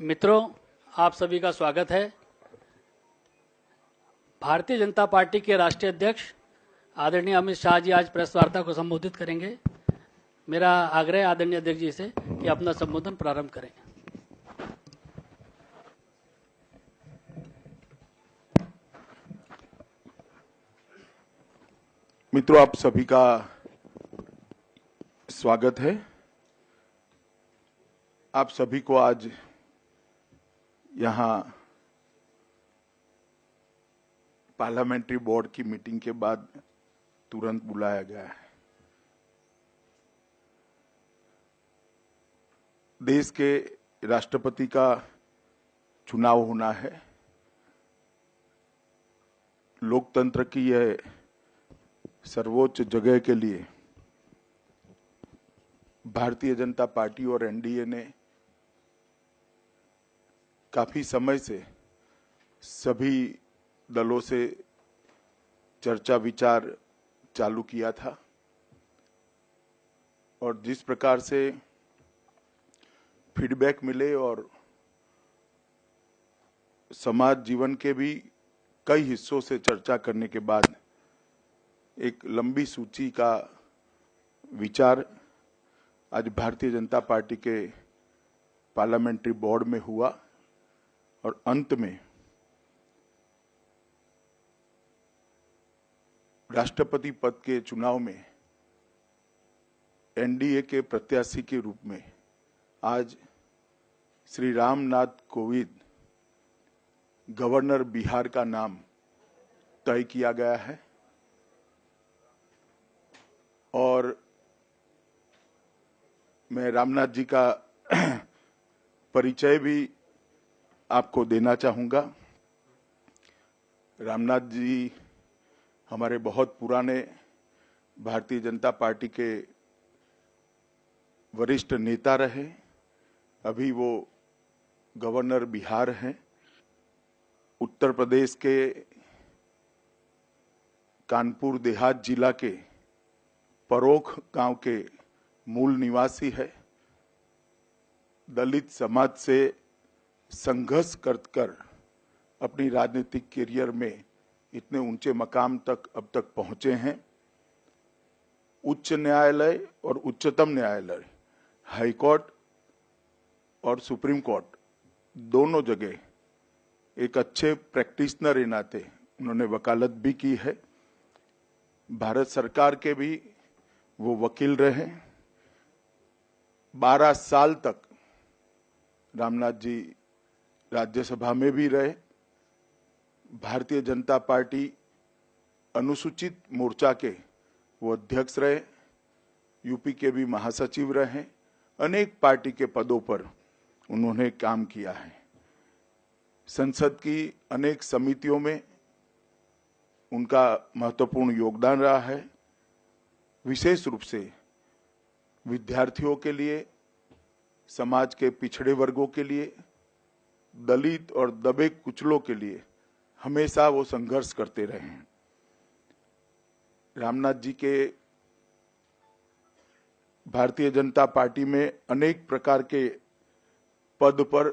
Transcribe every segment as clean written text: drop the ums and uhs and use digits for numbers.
मित्रों, आप सभी का स्वागत है। भारतीय जनता पार्टी के राष्ट्रीय अध्यक्ष आदरणीय अमित शाह जी आज प्रेस वार्ता को संबोधित करेंगे। मेरा आग्रह आदरणीय अध्यक्ष जी से कि अपना संबोधन प्रारंभ करें। मित्रों, आप सभी का स्वागत है। आप सभी को आज यहाँ पार्लियामेंट्री बोर्ड की मीटिंग के बाद तुरंत बुलाया गया है। देश के राष्ट्रपति का चुनाव होना है। लोकतंत्र की यह सर्वोच्च जगह के लिए भारतीय जनता पार्टी और एनडीए ने काफी समय से सभी दलों से चर्चा विचार चालू किया था और जिस प्रकार से फीडबैक मिले और समाज जीवन के भी कई हिस्सों से चर्चा करने के बाद एक लंबी सूची का विचार आज भारतीय जनता पार्टी के पार्लियामेंट्री बोर्ड में हुआ और अंत में राष्ट्रपति पद के चुनाव में एनडीए के प्रत्याशी के रूप में आज श्री रामनाथ कोविंद गवर्नर बिहार का नाम तय किया गया है और मैं रामनाथ जी का परिचय भी आपको देना चाहूंगा। रामनाथ जी हमारे बहुत पुराने भारतीय जनता पार्टी के वरिष्ठ नेता रहे। अभी वो गवर्नर बिहार हैं। उत्तर प्रदेश के कानपुर देहात जिला के परोख गांव के मूल निवासी है। दलित समाज से संघर्ष कर अपनी राजनीतिक करियर में इतने ऊंचे मकाम तक अब तक पहुंचे हैं। उच्च न्यायालय और उच्चतम न्यायालय, हाई कोर्ट और सुप्रीम कोर्ट दोनों जगह एक अच्छे प्रैक्टिशनर के नाते उन्होंने वकालत भी की है। भारत सरकार के भी वो वकील रहे। 12 साल तक रामनाथ जी राज्यसभा में भी रहे। भारतीय जनता पार्टी अनुसूचित मोर्चा के वो अध्यक्ष रहे। यूपी के भी महासचिव रहे। अनेक पार्टी के पदों पर उन्होंने काम किया है। संसद की अनेक समितियों में उनका महत्वपूर्ण योगदान रहा है। विशेष रूप से विद्यार्थियों के लिए, समाज के पिछड़े वर्गों के लिए, दलित और दबे कुचलों के लिए हमेशा वो संघर्ष करते रहे हैं। रामनाथ जी के भारतीय जनता पार्टी में अनेक प्रकार के पद पर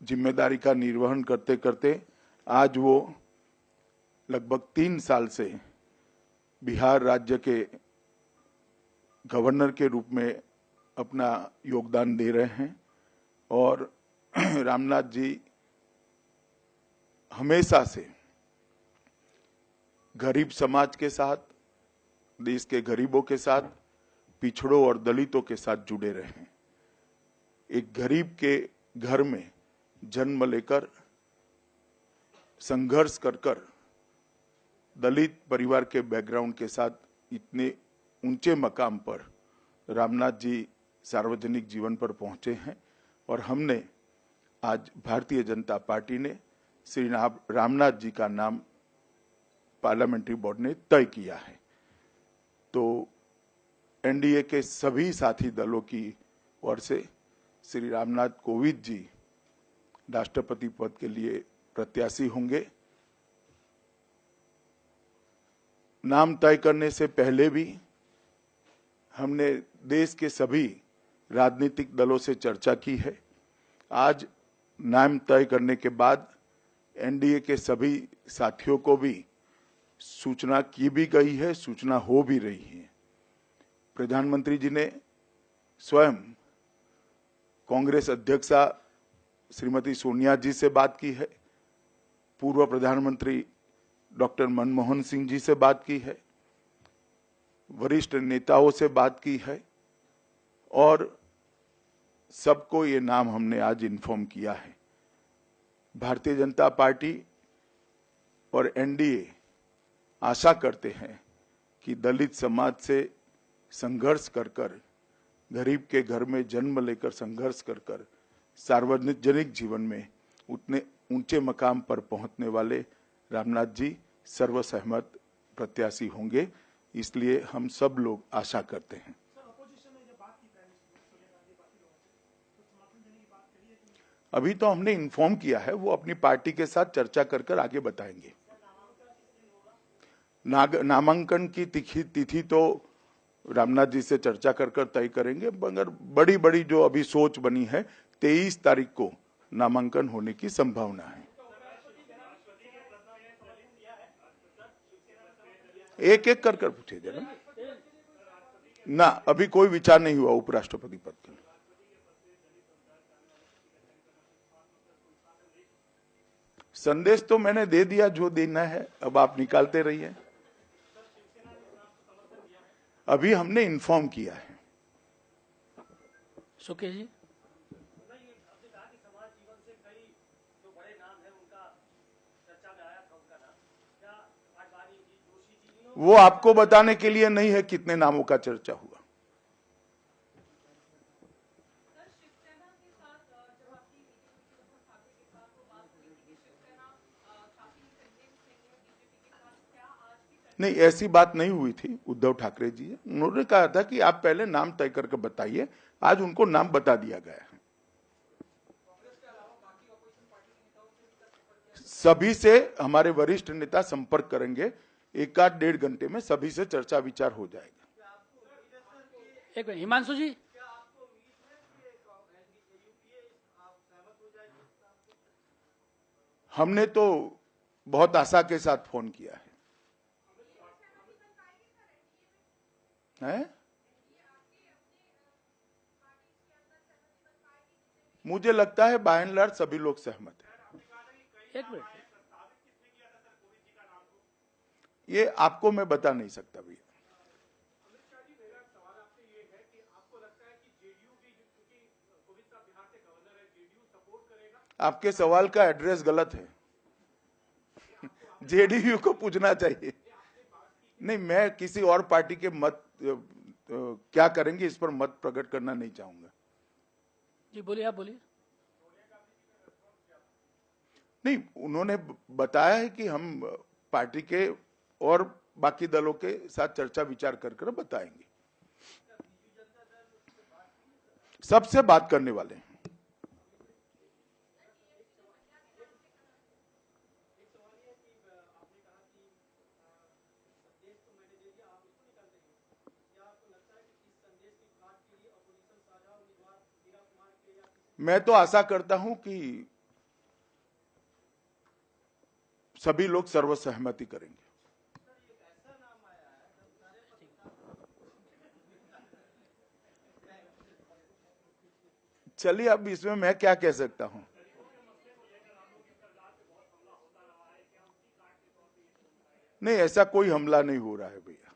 जिम्मेदारी का निर्वहन करते करते आज वो लगभग 3 साल से बिहार राज्य के गवर्नर के रूप में अपना योगदान दे रहे हैं और रामनाथ जी हमेशा से गरीब समाज के साथ, देश के गरीबों के साथ, पिछड़ों और दलितों के साथ जुड़े रहे हैं। एक गरीब के घर में जन्म लेकर संघर्ष कर दलित परिवार के बैकग्राउंड के साथ इतने ऊंचे मकाम पर रामनाथ जी सार्वजनिक जीवन पर पहुंचे हैं और हमने आज भारतीय जनता पार्टी ने श्री रामनाथ जी का नाम पार्लियामेंट्री बोर्ड ने तय किया है। तो एनडीए के सभी साथी दलों की ओर से श्री रामनाथ कोविंद जी राष्ट्रपति पद के लिए प्रत्याशी होंगे। नाम तय करने से पहले भी हमने देश के सभी राजनीतिक दलों से चर्चा की है। आज नाम तय करने के बाद एनडीए के सभी साथियों को भी सूचना की भी गई है, सूचना हो भी रही है। प्रधानमंत्री जी ने स्वयं कांग्रेस अध्यक्षा श्रीमती सोनिया जी से बात की है, पूर्व प्रधानमंत्री डॉक्टर मनमोहन सिंह जी से बात की है, वरिष्ठ नेताओं से बात की है और सबको ये नाम हमने आज इन्फॉर्म किया है। भारतीय जनता पार्टी और एनडीए आशा करते हैं कि दलित समाज से संघर्ष कर गरीब के घर में जन्म लेकर संघर्ष कर सार्वजनिक जीवन में उतने ऊंचे मकाम पर पहुंचने वाले रामनाथ जी सर्वसहमत प्रत्याशी होंगे, इसलिए हम सब लोग आशा करते हैं। अभी तो हमने इन्फॉर्म किया है, वो अपनी पार्टी के साथ चर्चा कर आगे बताएंगे। नामांकन की तिथि तो रामनाथ जी से चर्चा कर तय करेंगे, मगर बड़ी बड़ी जो अभी सोच बनी है 23 तारीख को नामांकन होने की संभावना है। एक एक कर पूछे जरा ना, अभी कोई विचार नहीं हुआ उपराष्ट्रपति पद का। संदेश तो मैंने दे दिया जो देना है, अब आप निकालते रहिए। अभी हमने इन्फॉर्म किया है। सुके जी, वो आपको बताने के लिए नहीं है कितने नामों का चर्चा हुआ। नहीं, ऐसी बात नहीं हुई थी। उद्धव ठाकरे जी उन्होंने कहा था कि आप पहले नाम तय करके बताइए, आज उनको नाम बता दिया गया है। सभी से हमारे वरिष्ठ नेता संपर्क करेंगे, 1-1.5 घंटे में सभी से चर्चा विचार हो जाएगा। एक मिनट, हिमांशु जी, हमने तो बहुत आशा के साथ फोन किया है। मुझे लगता है बाय एंड लार्ज सभी लोग सहमत हैं। एक मिनट, ये आपको मैं बता नहीं सकता भैया। आपके सवाल का एड्रेस गलत है। जेडीयू को पूछना चाहिए। नहीं, मैं किसी और पार्टी के मत क्या करेंगे इस पर मत प्रकट करना नहीं चाहूंगा। जी बोलिए, आप बोलिए। नहीं, उन्होंने बताया है कि हम पार्टी के और बाकी दलों के साथ चर्चा विचार कर बताएंगे। सबसे बात करने वाले हैं। मैं तो आशा करता हूं कि सभी लोग सर्वसहमति करेंगे। चलिए, अब इसमें मैं क्या कह सकता हूं। नहीं, ऐसा कोई हमला नहीं हो रहा है भैया,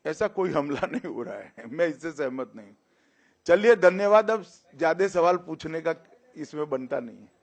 ऐसा कोई हमला नहीं हो रहा है, मैं इससे सहमत नहीं। चलिए, धन्यवाद। अब ज्यादा सवाल पूछने का इसमें बनता नहीं है।